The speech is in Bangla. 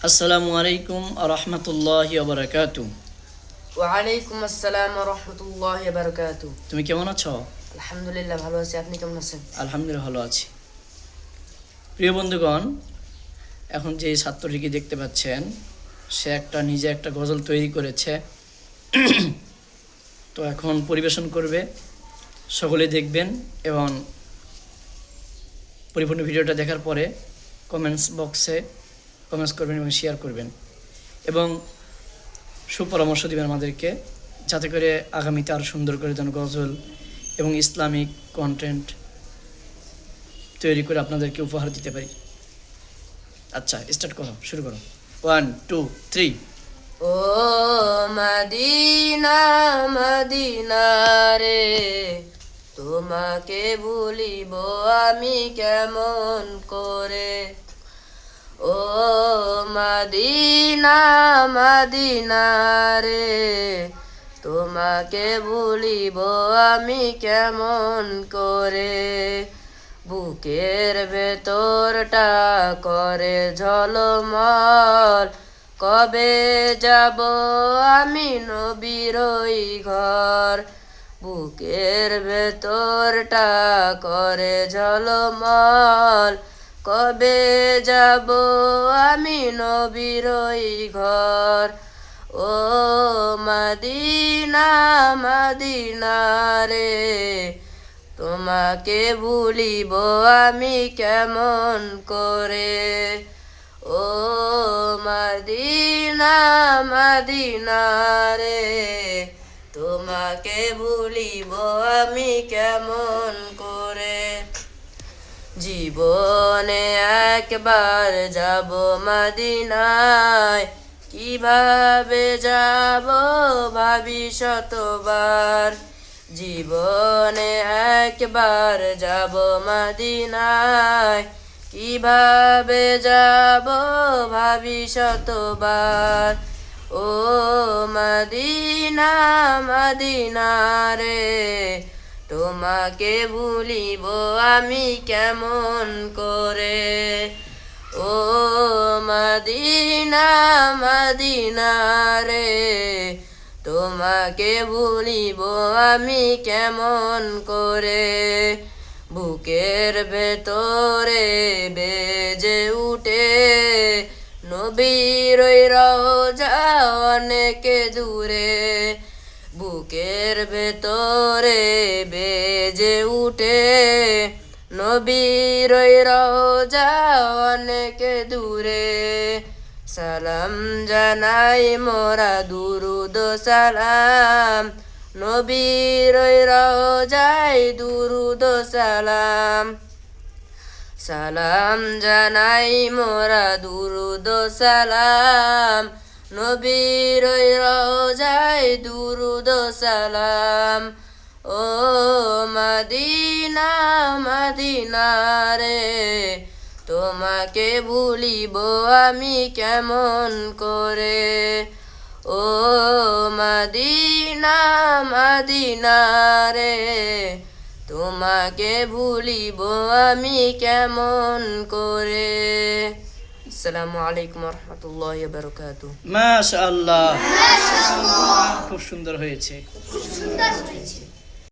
আসসালামু আলাইকুম রহমতুল্লাহি ওয়া ওয়ালাইকুম আসসালাম রহমতুল্লাহি ওয়া বারাকাতুহু। তুমি কেমন আছো? আলহামদুলিল্লাহ ভালো আছি, আপনি কেমন আছেন? আলহামদুলিল্লাহ ভালো আছি। প্রিয় বন্ধুগণ, এখন যে ছাত্রটিকে দেখতে পাচ্ছেন সে নিজে একটা গজল তৈরি করেছে। তো এখন পরিবেশন করবে, সকলে দেখবেন এবং পরিপূর্ণ ভিডিওটা দেখার পরে কমেন্টস বক্সে কমেন্টস করবেন এবং শেয়ার করবেন এবং সুপরামর্শ দিবেন আমাদেরকে, যাতে করে আগামীতে আরও সুন্দর করে যেন গজল এবং ইসলামিক কন্টেন্ট তৈরি করে আপনাদেরকে উপহার দিতে পারি। আচ্ছা, স্টার্ট করো, শুরু করো। 1 2 3। ও মদিনা মদিনা রে, তোমাকে ভুলিব আমি কেমন করে। ও মদিনা মদিনা রে, তোমাকে ভুলিব আমি কেমন করে। বুকের ভেতরটা করে ঝলমল, কবে যাব আমি নবীর ওই ঘর। বুকের ভেতরটা করে ঝলমল, কবে যাব আমি নবীর ওই ঘর। ও মদিনা মদিনা রে, তোমাকে ভুলিব আমি কেমন করে। ও মদিনা মদিনা রে, তোমাকে ভুলিব আমি কেমন করে। জীবনে একবার যাব মদিনায়, কিভাবে যাব ভাবি শতবার। জীবনে একবার যাব মদিনায়, কিভাবে যাব ভাবি শতবার। ও মদিনা মদিনা রে, তোমাকে ভুলিব আমি কেমন করে। ও মদিনা মদিনা রে, তোমাকে ভুলিব আমি কেমন করে। বুকের ভেতরে বেজে উঠে নবীর ওই রওজা অনেক দূরে। বুকের ভেতরে বেজে উঠে নবীর ওই রওজা অনেক দূরে। সালাম জানাই মোরা দুরুদ সালাম, নবীর ওই রওজায় দুরুদ সালাম। সালাম জানাই মোরা দুরুদ সালাম, নবীর ওই রওজায় দুরুদ সালাম। ও মদিনা মদিনা রে, তোমাকে ভুলিব আমি কেমন করে। ও মদিনা মদিনা রে, তোমাকে ভুলিব আমি কেমন করে। আসসালামু আলাইকুম রহমতুল্লাহি ওয়া বারাকাতুহু। মাশাআল্লাহ, খুব সুন্দর হয়েছে।